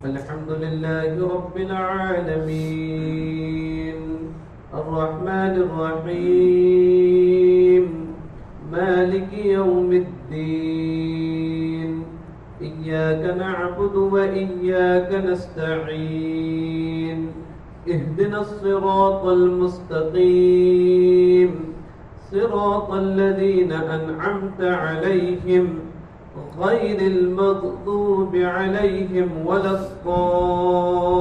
الحمد لله رب العالمين الرحمن الرحيم مالك يوم الدين إياك نعبد وإياك نستعين اهدنا الصراط المستقيم صراط الذين أنعمت عليهم غير المغضوب عليهم ولا الضالين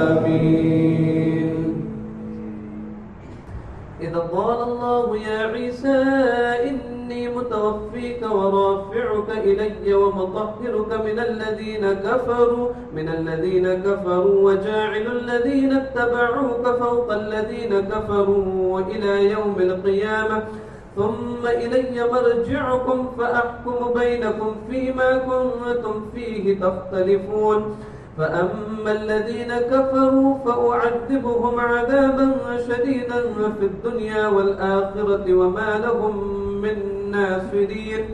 آمين. إذا قال الله يا عيسى إني متوفيك ورافعك إلي ومطهرك من الذين كفروا وجاعل الذين اتبعوك فوق الذين كفروا إلى يوم القيامة ثم إلي مرجعكم فأحكم بينكم فيما كنتم فيه تختلفون فأما الذين كفروا فأعذبهم عذابا شديدا في الدنيا والآخرة وما لهم من ناصرين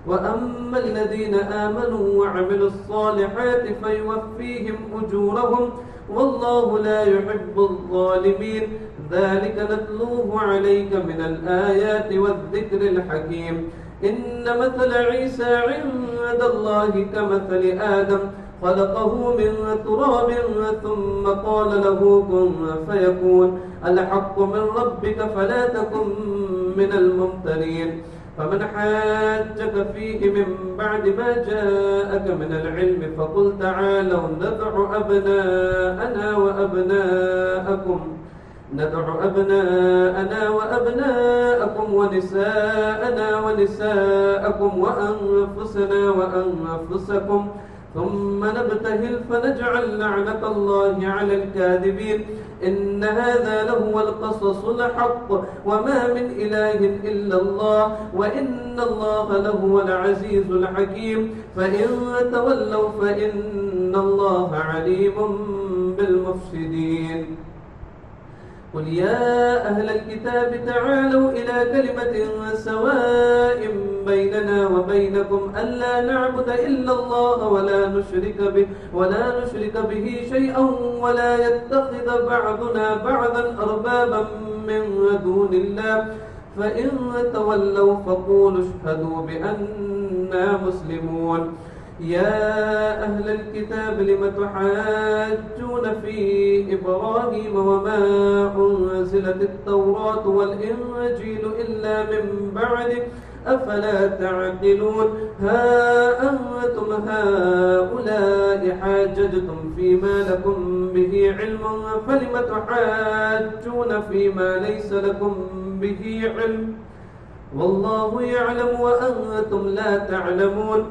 وأما الذين آمنوا وعملوا الصالحات فيوفيهم أجورهم والله لا يحب الظالمين ذلك نتلوه عليك من الآيات والذكر الحكيم إن مثل عيسى عند الله كمثل آدم خلقه من تراب ثم قال له كن فيكون الحق من ربك فلا تكن من الممترين فمن حاجك فيه من بعد ما جاءك من العلم فقل تعالوا ندع أبناءنا وأبناءكم ونساءنا ونساءكم وأنفسنا وأنفسكم ثم نبتهل فنجعل لعنة الله على الكاذبين إن هذا لهو القصص الحق وما من إله إلا الله وإن الله لهو العزيز الحكيم فإن تولوا فإن الله عليم بالمفسدين قل يا أهل الكتاب تعالوا إلى كلمة سواء بيننا وبينكم ألا نعبد إلا الله ولا نشرك به شيئا ولا يتخذ بعضنا بعضا أربابا من دون الله فإن تولوا فقولوا اشهدوا بأننا مسلمون يا أهل الكتاب لم تحاجون في إبراهيم وما أنزلت التوراة والإنجيل إلا من بعده أفلا تعقلون ها أنتم هؤلاء حاججتم فيما لكم به علم فلم تحاجون فيما ليس لكم به علم والله يعلم وأنتم لا تعلمون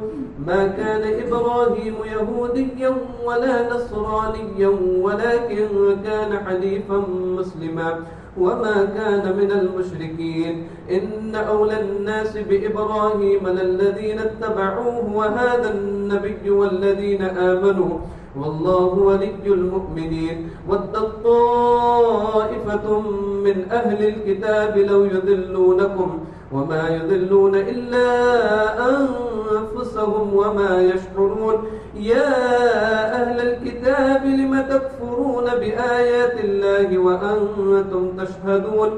ما كان إبراهيم يهوديا ولا نصرانيا ولكن كان حنيفا مسلما وما كان من المشركين إن أولى الناس بإبراهيم للذين اتبعوه وهذا النبي والذين آمنوا والله ولي المؤمنين ودت طائفة من أهل الكتاب لو يضلونكم وما يضلون إلا أنفسهم وما يشعرون يا أهل الكتاب لم تكفرون بآيات الله وأنتم تشهدون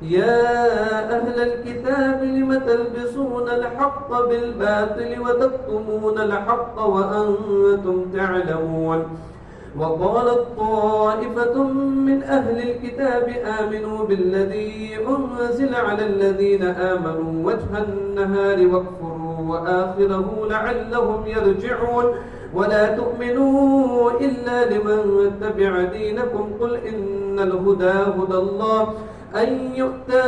يا أهل الكتاب لم تلبسون الحق بالباطل وتكتمون الحق وأنتم تعلمون وقالت طائفة من أهل الكتاب آمنوا بالذي أنزل على الذين آمنوا وجه النهار واكفروا وآخره لعلهم يرجعون ولا تؤمنوا إلا لمن تبع دينكم قل إن الهدى هدى الله أن يؤتى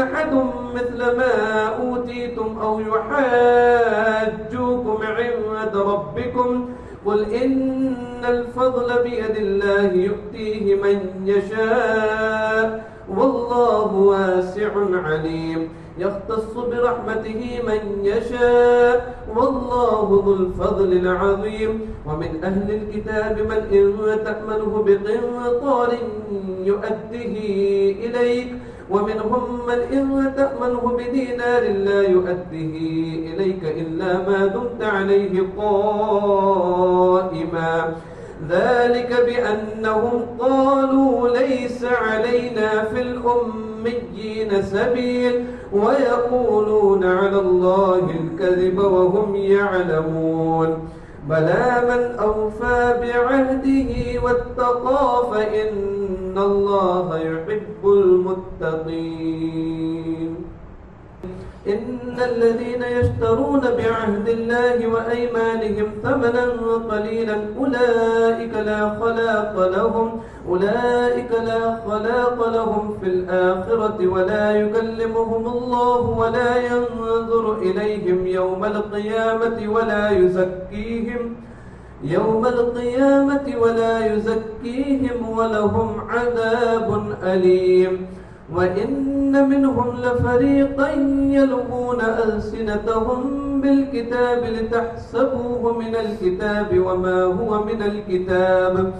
أحد مثل ما أوتيتم أو يحاجوكم عند ربكم قل إن الفضل بيد الله يؤتيه من يشاء والله واسع عليم يختص برحمته من يشاء والله ذو الفضل العظيم ومن أهل الكتاب من إن تأمنه بقنطار يؤده إليك ومنهم من إن تأمنه بدينار لا يؤديه إليك إلا ما دمت عليه قائما ذلك بأنهم قالوا ليس علينا في الأميين سبيل ويقولون على الله الكذب وهم يعلمون بلى من أوفى بعهده واتقى فإن الله يحب المتقين إن الذين يشترون بعهد الله وأيمانهم ثمنا قليلا أولئك لا خلاق لهم في الآخرة ولا يكلمهم الله ولا ينظر إليهم يوم القيامة ولا يزكيهم ولهم عذاب أليم وإن منهم لفريقا يلغون ألسنتهم بالكتاب لتحسبوه من الكتاب وما هو من الكتاب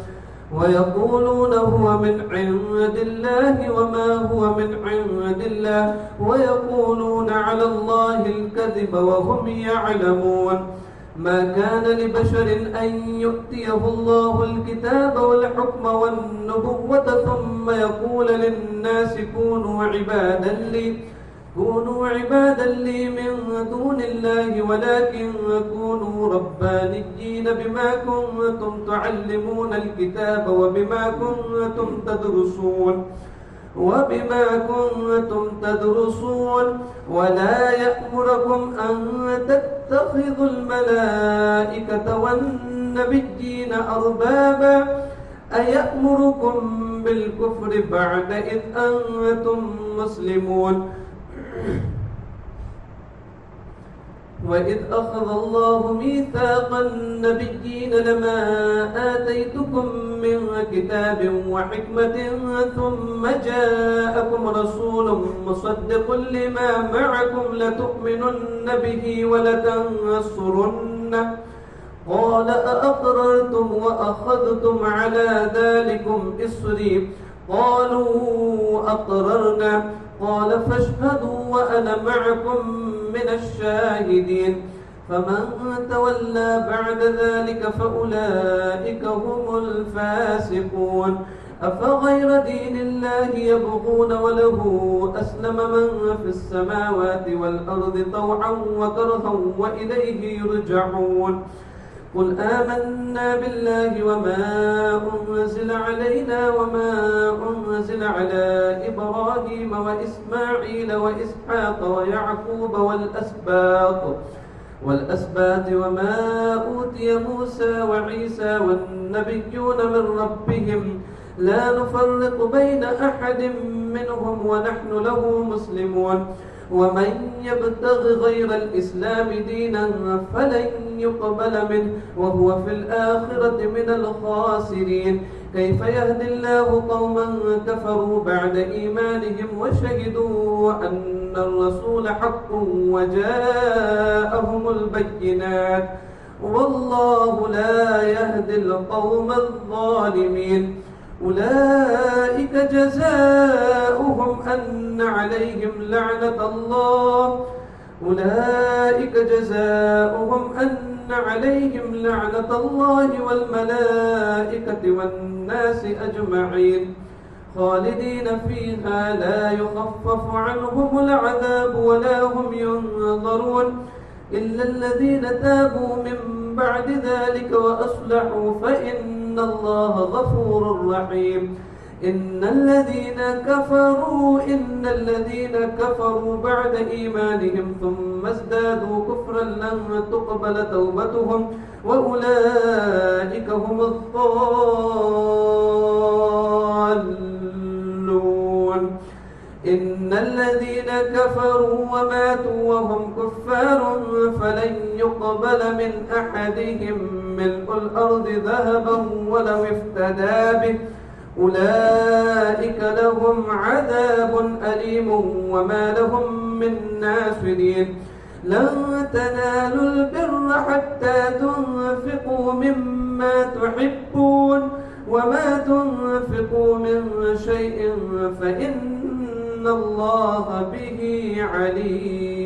ويقولون هو من عند الله وما هو من عند الله ويقولون على الله الكذب وهم يعلمون ما كان لبشر أن يؤتيه الله الكتاب والحكم والنبوة ثم يقول للناس كونوا عبادا لي من دون الله ولكن كونوا ربانيين بما كنتم تعلمون الكتاب وبما كنتم تدرسون ولا يأمركم أن تتخذوا الملائكة والنبيين أربابا أيأمركم بالكفر بعد إذ أنتم مسلمون وإذ أخذ الله ميثاق النبيين لما آتيتكم من كتاب وحكمة ثم جاءكم رسول مصدق لما معكم لتؤمنن به ولتنصرنه قال أأقررتم وأخذتم على ذلكم إصري قالوا أقررنا قال فاشهدوا وأنا معكم من الشاهدين فمن تولى بعد ذلك فأولئك هم الفاسقون أفغير دين الله يبغون وله أسلم من في السماوات والأرض طوعا وكرها وإليه يرجعون قل آمنا بالله وما أنزل علينا وما أنزل على إبراهيم وإسماعيل وإسحاق ويعقوب والأسباط وما أوتي موسى وعيسى والنبيون من ربهم لا نفرق بين أحد منهم ونحن له مسلمون ومن يبتغ غير الإسلام دينا فلن يقبل منه وهو في الآخرة من الخاسرين كيف يهدي الله قوما كفروا بعد إيمانهم وشهدوا أن الرسول حق وجاءهم البينات والله لا يهدي القوم الظالمين أولئك جزاؤهم أن عليهم لعنة الله والملائكة والناس أجمعين خالدين فيها لا يخفف عنهم العذاب ولا هم ينظرون إلا الذين تابوا من بعد ذلك وأصلحوا فإن الله غفور رحيم إن الذين كفروا بعد إيمانهم ثم ازدادوا كفرا لن تقبل توبتهم وأولئك هم الضالون إن الذين كفروا وماتوا وهم كفار فلن يقبل من أحدهم ملء الأرض ذهبا ولو افتدى به أولئك لهم عذاب أليم وما لهم من ناصرين لن تنالوا البر حتى تنفقوا مما تحبون وما تنفقوا من شيء فإن الله به عليم.